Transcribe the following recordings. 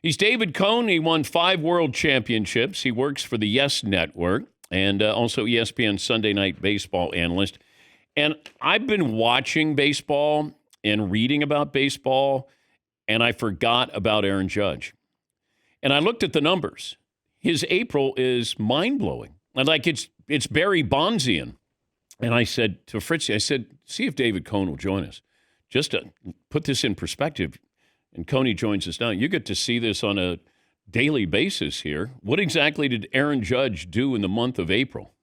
He's David Cohn. He won 5 world championships. He works for the Yes Network and also ESPN Sunday Night Baseball analyst. And I've been watching baseball and reading about baseball, and I forgot about Aaron Judge. And I looked at the numbers. His April is mind-blowing. Like it's Barry Bonzian. And I said to Fritzy, see if David Cohn will join us. Just to put this in perspective, and Coney joins us now. You get to see this on a daily basis here. What exactly did Aaron Judge do in the month of April?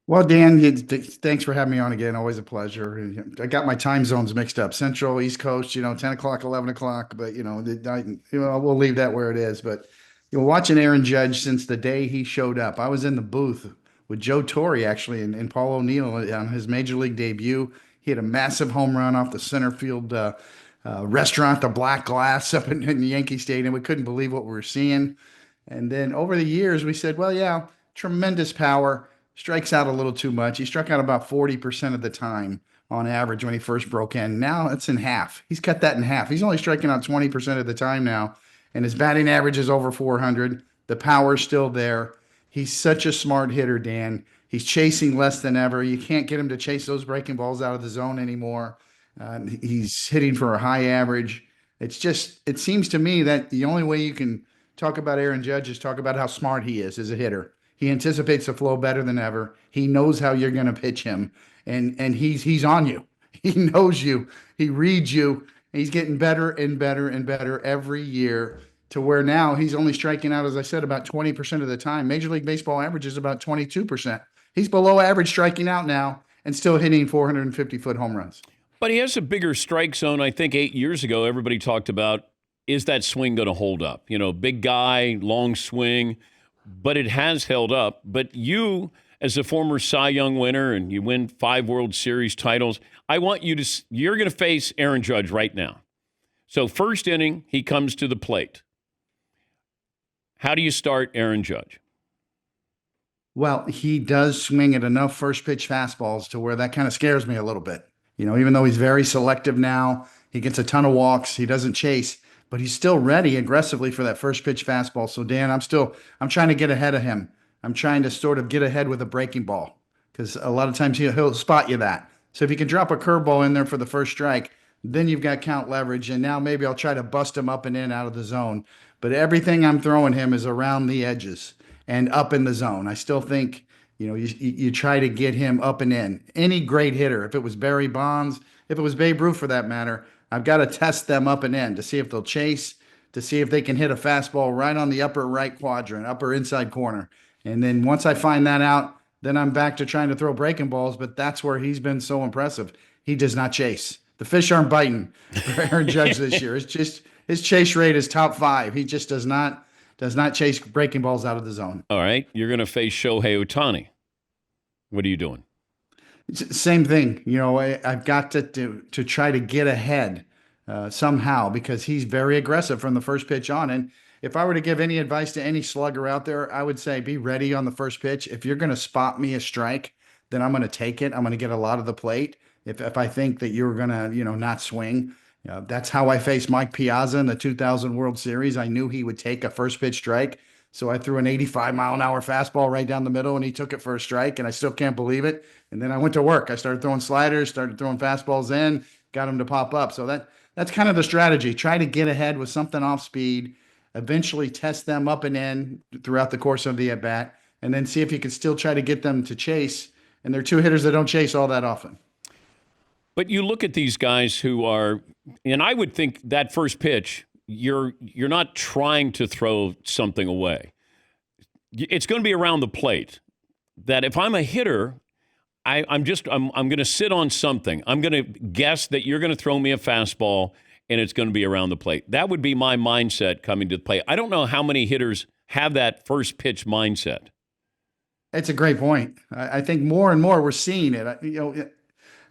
Well, Dan, thanks for having me on again. Always a pleasure. I got my time zones mixed up. Central, East Coast, 10 o'clock, 11 o'clock. But, we'll leave that where it is. But, watching Aaron Judge since the day he showed up, I was in the booth with Joe Torre, actually, and Paul O'Neill on his major league debut. He had a massive home run off the center field restaurant, the Black Glass up in Yankee Stadium. We couldn't believe what we were seeing. And then over the years, we said, well, yeah, tremendous power, strikes out a little too much. He struck out about 40% of the time on average when he first broke in. Now it's in half. He's cut that in half. He's only striking out 20% of the time now, and his batting average is over 400. The power's still there. He's such a smart hitter, Dan. He's chasing less than ever. You can't get him to chase those breaking balls out of the zone anymore. He's hitting for a high average. It seems to me that the only way you can talk about Aaron Judge is talk about how smart he is as a hitter. He anticipates the flow better than ever. He knows how you're going to pitch him, and he's on you. He knows you. He reads you. He's getting better and better and better every year to where now he's only striking out, as I said, about 20% of the time. Major League Baseball average is about 22%. He's below average striking out now and still hitting 450-foot home runs. But he has a bigger strike zone. I think 8 years ago, everybody talked about, is that swing going to hold up? Big guy, long swing, but it has held up. But you, as a former Cy Young winner, and you win 5 World Series titles, I want you to, you're going to face Aaron Judge right now. So first inning, he comes to the plate. How do you start Aaron Judge? Well, he does swing at enough first pitch fastballs to where that kind of scares me a little bit. Even though he's very selective now, he gets a ton of walks, he doesn't chase, but he's still ready aggressively for that first pitch fastball. So Dan, I'm trying to get ahead of him. I'm trying to sort of get ahead with a breaking ball because a lot of times he'll spot you that. So if you can drop a curveball in there for the first strike, then you've got count leverage. And now maybe I'll try to bust him up and in out of the zone. But everything I'm throwing him is around the edges and up in the zone. I still think, you try to get him up and in. Any great hitter, if it was Barry Bonds, if it was Babe Ruth for that matter, I've got to test them up and in to see if they'll chase, to see if they can hit a fastball right on the upper right quadrant, upper inside corner. And then once I find that out, then I'm back to trying to throw breaking balls. But that's where he's been so impressive. He does not chase. The fish aren't biting for Aaron Judge this year. It's just his chase rate is top 5. He just does not chase breaking balls out of the zone. All right. You're going to face Shohei Ohtani. What are you doing? Same thing. I've got to try to get ahead somehow because he's very aggressive from the first pitch on. And if I were to give any advice to any slugger out there, I would say be ready on the first pitch. If you're going to spot me a strike, then I'm going to take it. I'm going to get a lot of the plate. If I think that you're going to, not swing. That's how I faced Mike Piazza in the 2000 World Series. I knew he would take a first pitch strike. So I threw an 85-mile-an-hour fastball right down the middle, and he took it for a strike, and I still can't believe it. And then I went to work. I started throwing sliders, started throwing fastballs in, got him to pop up. So that's kind of the strategy. Try to get ahead with something off speed, eventually test them up and in throughout the course of the at-bat, and then see if you can still try to get them to chase. And they're 2 hitters that don't chase all that often. But you look at these guys who are, and I would think that first pitch, you're not trying to throw something away. It's going to be around the plate. That if I'm a hitter, I'm going to sit on something. I'm going to guess that you're going to throw me a fastball and it's going to be around the plate. That would be my mindset coming to the plate. I don't know how many hitters have that first pitch mindset. It's a great point. I think more and more we're seeing it.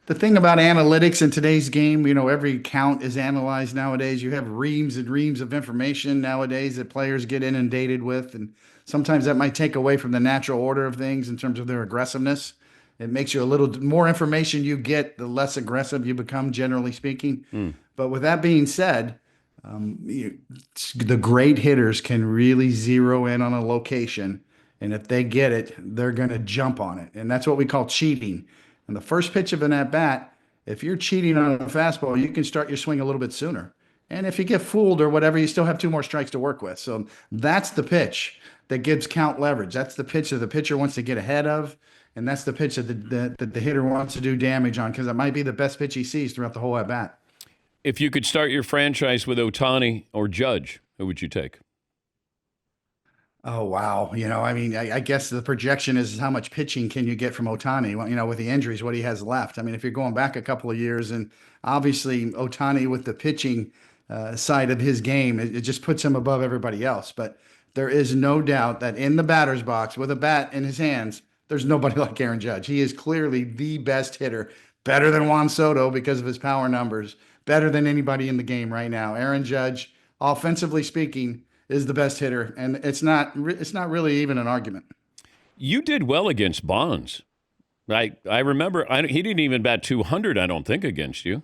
The thing about analytics in today's game, every count is analyzed nowadays. You have reams and reams of information nowadays that players get inundated with. And sometimes that might take away from the natural order of things in terms of their aggressiveness. It makes you a little more information you get, the less aggressive you become, generally speaking. But with that being said, The great hitters can really zero in on a location, and if they get it, they're going to jump on it, and that's what we call cheating. And the first pitch of an at bat, if you're cheating on a fastball, you can start your swing a little bit sooner. And if you get fooled or whatever, you still have two more strikes to work with. So that's the pitch that gives count leverage. That's the pitch that the pitcher wants to get ahead of, and that's the pitch that the hitter wants to do damage on because it might be the best pitch he sees throughout the whole at bat. If you could start your franchise with Ohtani or Judge, who would you take? Oh, wow. I mean, I guess the projection is how much pitching can you get from Ohtani, well, with the injuries, what he has left. I mean, if you're going back a couple of years, and obviously Ohtani with the pitching side of his game, it just puts him above everybody else. But there is no doubt that in the batter's box with a bat in his hands, there's nobody like Aaron Judge. He is clearly the best hitter, better than Juan Soto because of his power numbers, better than anybody in the game right now. Aaron Judge, offensively speaking, is the best hitter, and it's not really even an argument. You did well against Bonds. I remember he didn't even bat 200, I don't think, against you.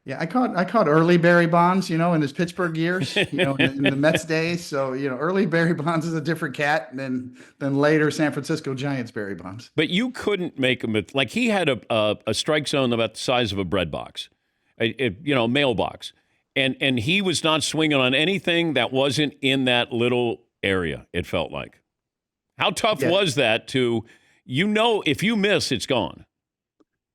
Yeah, I caught early Barry Bonds, in his Pittsburgh years, in the Mets days. So, early Barry Bonds is a different cat than later San Francisco Giants Barry Bonds. But you couldn't make him like he had a strike zone about the size of a bread box, mailbox. And he was not swinging on anything that wasn't in that little area, it felt like. How tough was that to, if you miss, it's gone?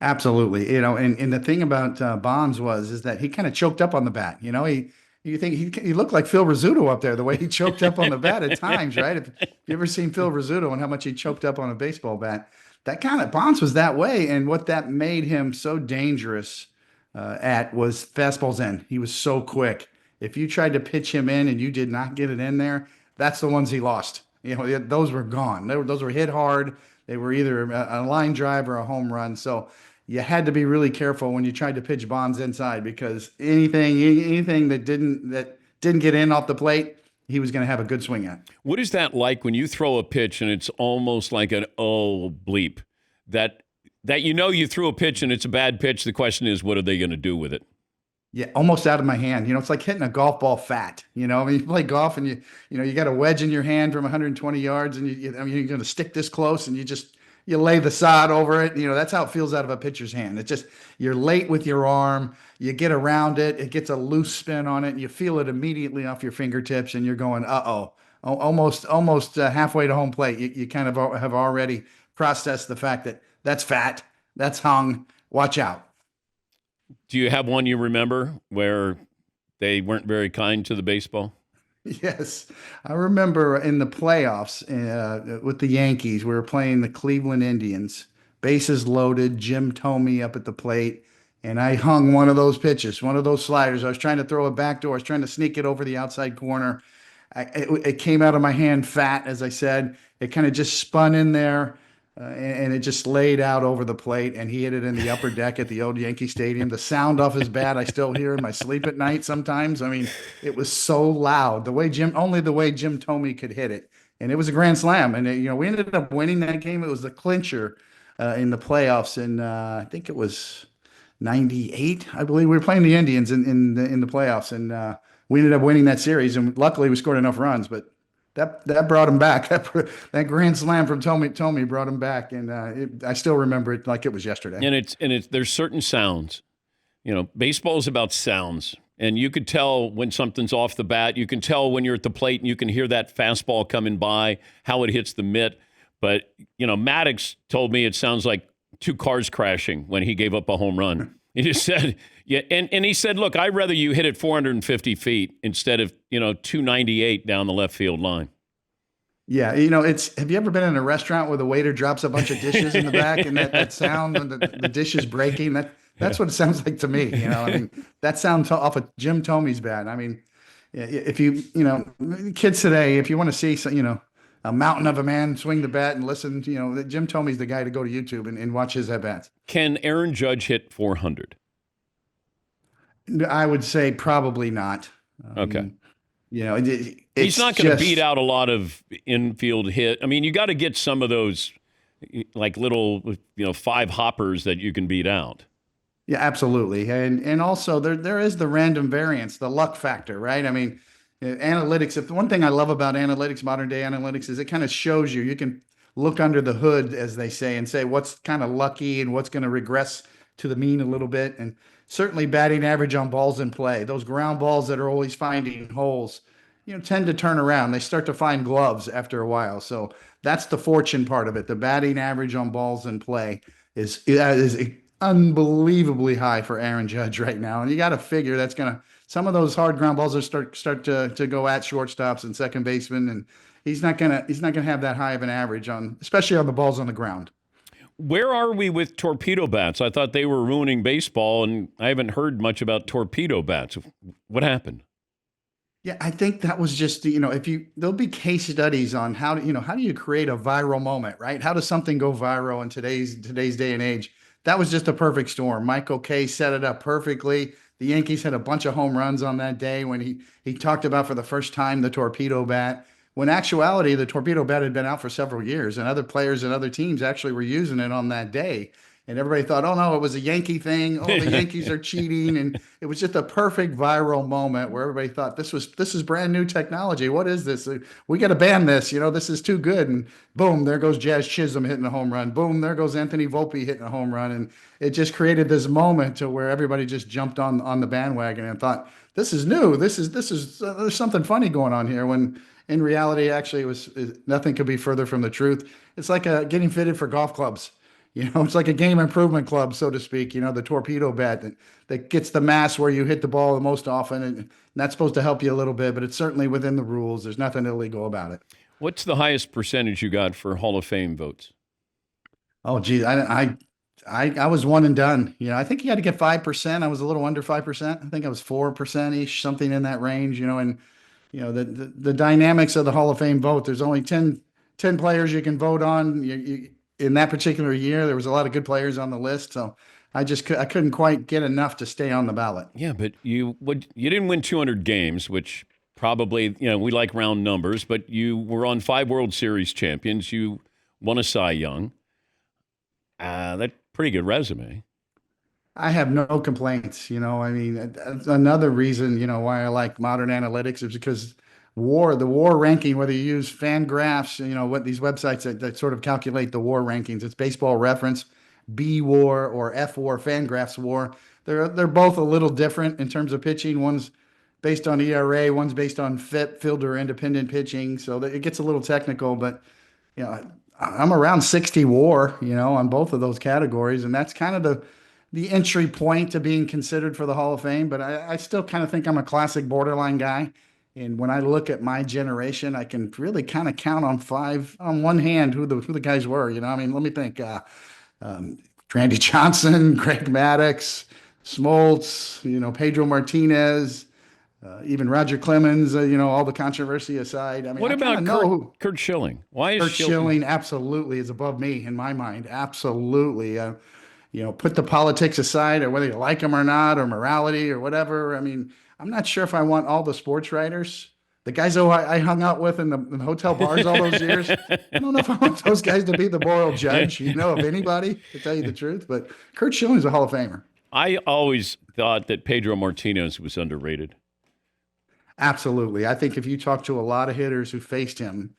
Absolutely. And the thing about Bonds is that he kind of choked up on the bat. You think he looked like Phil Rizzuto up there, the way he choked up on the bat at times, right? If you ever seen Phil Rizzuto and how much he choked up on a baseball bat, Bonds was that way. And what that made him so dangerous was fastballs in. He was so quick. If you tried to pitch him in and you did not get it in there, that's the ones he lost. Those were gone. Those were hit hard. They were either a line drive or a home run. So you had to be really careful when you tried to pitch Bonds inside because anything that didn't get in off the plate, he was going to have a good swing at. What is that like when you throw a pitch and it's almost like an bleep that you threw a pitch and it's a bad pitch? The question is, what are they going to do with it? Yeah, almost out of my hand. It's like hitting a golf ball fat. I mean, you play golf and you got a wedge in your hand from 120 yards, and you're going to stick this close, and you lay the sod over it. That's how it feels out of a pitcher's hand. It's just you're late with your arm. You get around it. It gets a loose spin on it, and you feel it immediately off your fingertips, and you're going, almost halfway to home plate. You kind of have already processed the fact that that's fat, that's hung. Watch out. Do you have one you remember where they weren't very kind to the baseball? Yes. I remember in the playoffs with the Yankees, we were playing the Cleveland Indians, bases loaded, Jim Thome up at the plate, and I hung one of those pitches, one of those sliders. I was trying to throw a backdoor. I was trying to sneak it over the outside corner. It came out of my hand fat, as I said. It kind of just spun in there. And it just laid out over the plate, and he hit it in the upper deck at the old Yankee Stadium. The sound off his bat, I still hear in my sleep at night sometimes. I mean, it was so loud. Only the way Jim Thome could hit it, and it was a grand slam. And we ended up winning that game. It was the clincher in the playoffs, and I think it was '98. I believe we were playing the Indians in the playoffs, and we ended up winning that series. And luckily, we scored enough runs, but. That brought him back. That grand slam from Thome brought him back, and I still remember it like it was yesterday. And there's certain sounds. Baseball is about sounds, and you could tell when something's off the bat. You can tell when you're at the plate, and you can hear that fastball coming by, how it hits the mitt. But Maddox told me it sounds like two cars crashing when he gave up a home run. He just said, yeah, and he said, look, I'd rather you hit it 450 feet instead of 298 down the left field line. Yeah, have you ever been in a restaurant where the waiter drops a bunch of dishes in the back and that sound when the dish is breaking? That's what it sounds like to me. I mean, that sound off of Jim Thome's bat. I mean, if kids today, if you want to see, a mountain of a man swing the bat and listen, Jim Thome's the guy to go to YouTube and watch his at bats. Can Aaron Judge hit 400? I would say probably not. Okay. He's not going to beat out a lot of infield hit. I mean, you got to get some of those like little, 5 hoppers that you can beat out. Yeah, absolutely. And also there is the random variance, the luck factor, right? I mean, analytics, if one thing I love about analytics, modern day analytics, is it kind of shows you can look under the hood, as they say, and say what's kind of lucky and what's going to regress to the mean a little bit. And certainly batting average on balls in play, those ground balls that are always finding holes, tend to turn around. They start to find gloves after a while. So that's the fortune part of it. The batting average on balls in play is unbelievably high for Aaron Judge right now. And you got to figure that's going to, some of those hard ground balls are start to go at shortstops and second baseman. And he's not gonna have that high of an average on, especially on the balls on the ground. Where are we with torpedo bats? I thought they were ruining baseball, and I haven't heard much about torpedo bats. What happened? Yeah, I think that was just, if there'll be case studies on how do you create a viral moment, right? How does something go viral in today's day and age? That was just a perfect storm. Michael Kay set it up perfectly. The Yankees had a bunch of home runs on that day when he talked about for the first time the torpedo bat. When actuality, the torpedo bat had been out for several years, and other players and other teams actually were using it on that day. And everybody thought, oh no, it was a Yankee thing. Oh, the Yankees are cheating. And it was just a perfect viral moment where everybody thought this is brand new technology. What is this? We got to ban this. This is too good. And boom, there goes Jazz Chisholm hitting a home run. Boom, there goes Anthony Volpe hitting a home run. And it just created this moment to where everybody just jumped on the bandwagon and thought, this is new. This is there's something funny going on here. When in reality, actually, nothing could be further from the truth. It's like getting fitted for golf clubs. It's like a game improvement club, so to speak, the torpedo bat that gets the mass where you hit the ball the most often. And that's supposed to help you a little bit, but it's certainly within the rules. There's nothing illegal about it. What's the highest percentage you got for Hall of Fame votes? Oh, geez. I was one and done. I think you had to get 5%. I was a little under 5%. I think I was 4% ish, something in that range, and the dynamics of the Hall of Fame vote, there's only 10 players you can vote on. In that particular year, there was a lot of good players on the list, so I couldn't quite get enough to stay on the ballot. Yeah, but you didn't win 200 games, which probably, we like round numbers, but you were on 5 World Series champions. You won a Cy Young. That's pretty good resume. I have no complaints. Another reason, why I like modern analytics is because the WAR ranking, whether you use Fangraphs, what these websites that sort of calculate the WAR rankings, it's Baseball Reference, B WAR or F WAR, Fangraphs WAR. They're both a little different in terms of pitching. One's based on ERA, one's based on FIP, fielder independent pitching. So it gets a little technical, but I'm around 60 WAR, on both of those categories, and that's kind of the entry point to being considered for the Hall of Fame. But I still kind of think I'm a classic borderline guy. And when I look at my generation, I can really kind of count on one hand who the guys were. Let me think: Randy Johnson, Greg Maddux, Smoltz, Pedro Martinez, even Roger Clemens. All the controversy aside. What about Kurt Schilling? Why is Kurt Schilling absolutely is above me in my mind. Absolutely. Put the politics aside, or whether you like them or not, or morality or whatever. I'm not sure if I want all the sports writers, the guys who I hung out with in the hotel bars all those years. I don't know if I want those guys to be the moral judge, of anybody, to tell you the truth. But Kurt Schilling's a Hall of Famer. I always thought that Pedro Martinez was underrated. Absolutely. I think if you talk to a lot of hitters who faced him,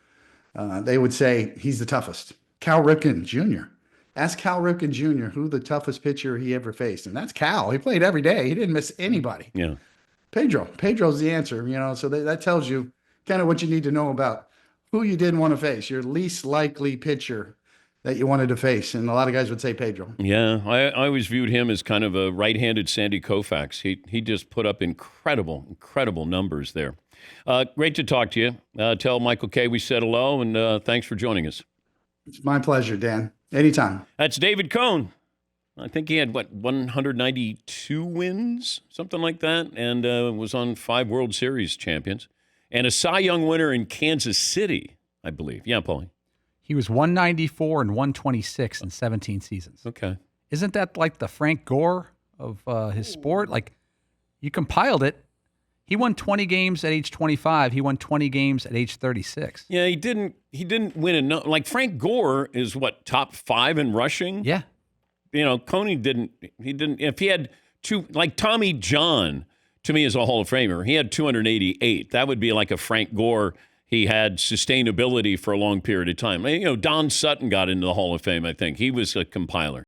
they would say he's the toughest. Cal Ripken Jr. Ask Cal Ripken Jr. who the toughest pitcher he ever faced. And that's Cal. He played every day. He didn't miss anybody. Yeah. Pedro's the answer, so that tells you kind of what you need to know about who you didn't want to face, your least likely pitcher that you wanted to face. And a lot of guys would say Pedro. Yeah, I always viewed him as kind of a right-handed Sandy Koufax. He just put up incredible numbers there. Great to talk to you. Tell Michael Kay we said hello, and thanks for joining us. It's my pleasure, Dan. Anytime. That's David Cohn. I think he had, 192 wins, something like that, and was on 5 World Series champions. And a Cy Young winner in Kansas City, I believe. Yeah, Paulie. He was 194 and 126 in 17 seasons. Okay. Isn't that like the Frank Gore of his sport? Like, you compiled it. He won 20 games at age 25. He won 20 games at age 36. Yeah, he didn't win enough. Like, Frank Gore is, top 5 in rushing? Yeah. Coney didn't. He didn't. If he had like Tommy John, to me, is a Hall of Famer. He had 288. That would be like a Frank Gore. He had sustainability for a long period of time. Don Sutton got into the Hall of Fame, I think. He was a compiler.